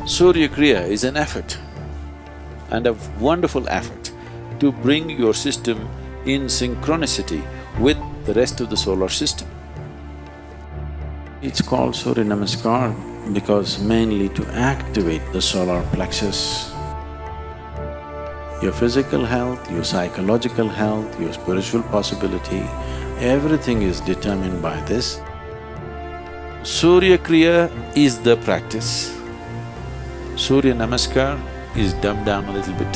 Surya Kriya is an effort and a wonderful effort to bring your system in synchronicity with the rest of the solar system. It's called Surya Namaskar because mainly to activate the solar plexus. Your physical health, your psychological health, your spiritual possibility, everything is determined by this. Surya Kriya is the practice. Surya Namaskar is dumbed down a little bit.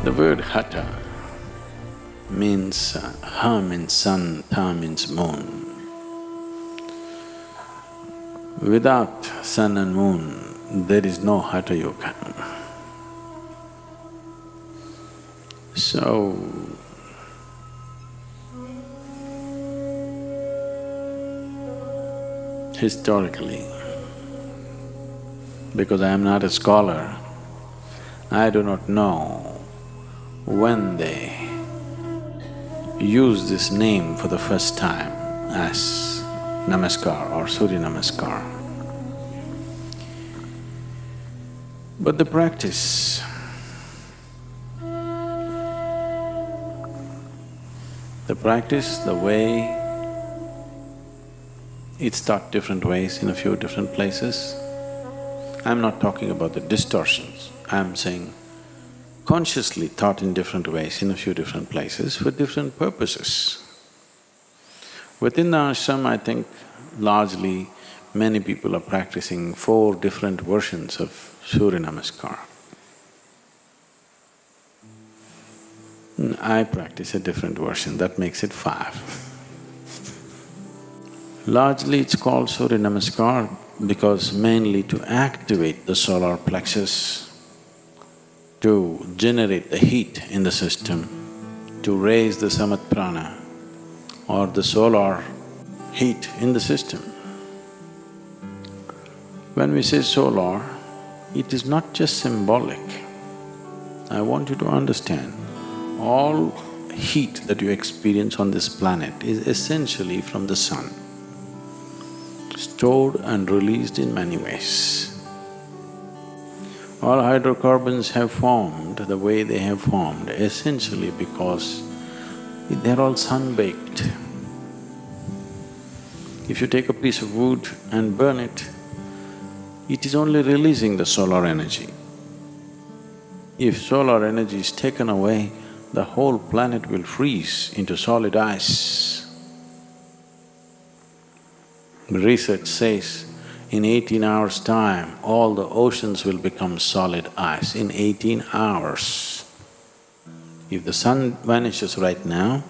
The word Hatha means… Ha means sun, Tha means moon. Without sun and moon, there is no Hatha Yoga. So, historically, because I am not a scholar, I do not know when they use this name for the first time as Namaskar or Surya Namaskar. But the practice, the way it's taught different ways in a few different places. I'm not talking about the distortions, I'm saying consciously taught in different ways in a few different places for different purposes. Within the ashram, I think largely many people are practicing 4 different versions of Surya Namaskar. I practice a different version, that makes it 5. Largely it's called Surya Namaskar because mainly to activate the solar plexus, to generate the heat in the system, to raise the samat prana or the solar heat in the system. When we say solar, it is not just symbolic. I want you to understand, all heat that you experience on this planet is essentially from the sun, stored and released in many ways. All hydrocarbons have formed the way they have formed essentially because they're all sun-baked. If you take a piece of wood and burn it, it is only releasing the solar energy. If solar energy is taken away, the whole planet will freeze into solid ice. Research says in 18 hours' time, all the oceans will become solid ice in 18 hours. If the sun vanishes right now,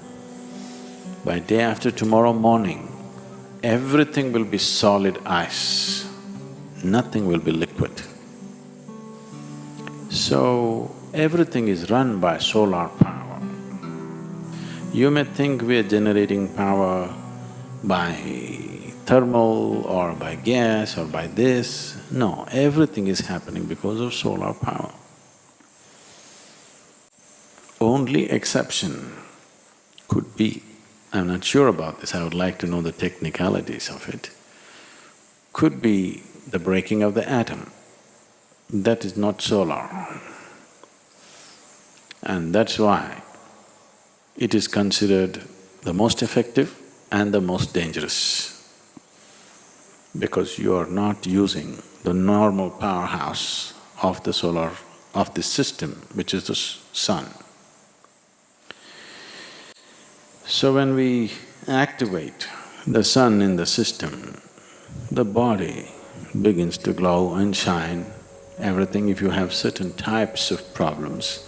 by day after tomorrow morning, everything will be solid ice, nothing will be liquid. So, everything is run by solar power. You may think we are generating power by thermal or by gas or by this. No, everything is happening because of solar power. Only exception could be, I'm not sure about this, I would like to know the technicalities of it, could be the breaking of the atom. That is not solar. And that's why it is considered the most effective and the most dangerous, because you are not using the normal powerhouse of the solar… of this system, which is the sun. So when we activate the sun in the system, the body begins to glow and shine, everything. If you have certain types of problems,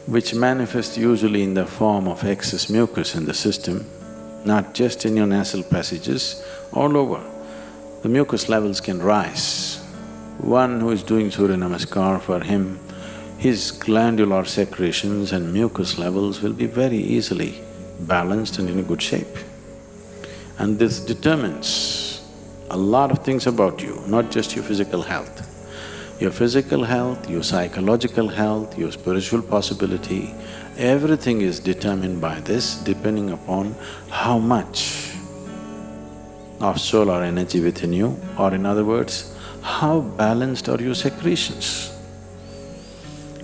which manifest usually in the form of excess mucus in the system, not just in your nasal passages, all over, the mucus levels can rise. One who is doing Surya Namaskar, for him, his glandular secretions and mucus levels will be very easily balanced and in a good shape. And this determines a lot of things about you, not just your physical health. Your physical health, your psychological health, your spiritual possibility, everything is determined by this, depending upon how much of solar energy within you, or in other words, how balanced are your secretions.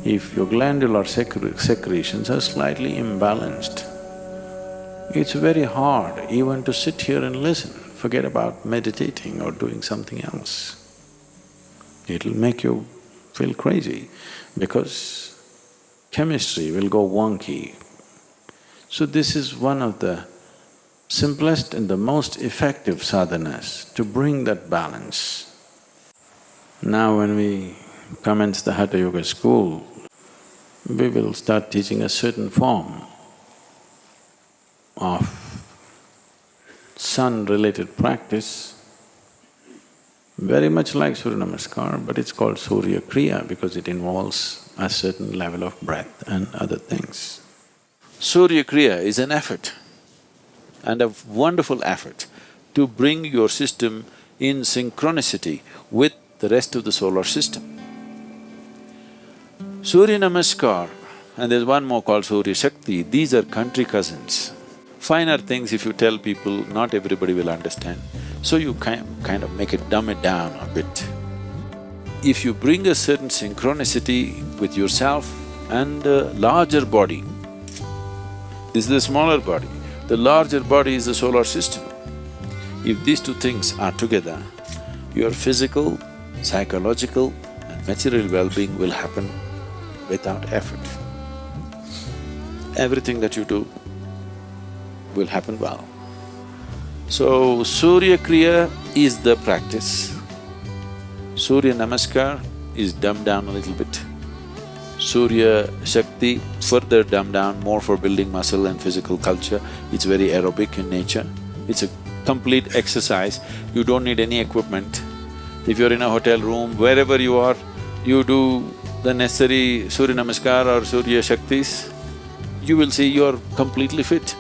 If your glandular secretions are slightly imbalanced, it's very hard even to sit here and listen, forget about meditating or doing something else. It'll make you feel crazy because chemistry will go wonky. So this is one of the simplest and the most effective sadhanas to bring that balance. Now when we commence the Hatha Yoga school, we will start teaching a certain form of sun-related practice, very much like Surya Namaskar, but it's called Surya Kriya because it involves a certain level of breath and other things. Surya Kriya is an effort, and a wonderful effort to bring your system in synchronicity with the rest of the solar system. Surya Namaskar, and there's one more called Surya Shakti, these are country cousins. Finer things if you tell people, not everybody will understand, so you kind of dumb it down a bit. If you bring a certain synchronicity with yourself and the larger body, this is the smaller body, the larger body is the solar system. If these two things are together, your physical, psychological and material well-being will happen without effort. Everything that you do will happen well. So, Surya Kriya is the practice. Surya Namaskar is dumbed down a little bit. Surya Shakti, further dumbed down, more for building muscle and physical culture. It's very aerobic in nature. It's a complete exercise. You don't need any equipment. If you're in a hotel room, wherever you are, you do the necessary Surya Namaskar or Surya Shaktis, you will see you're completely fit.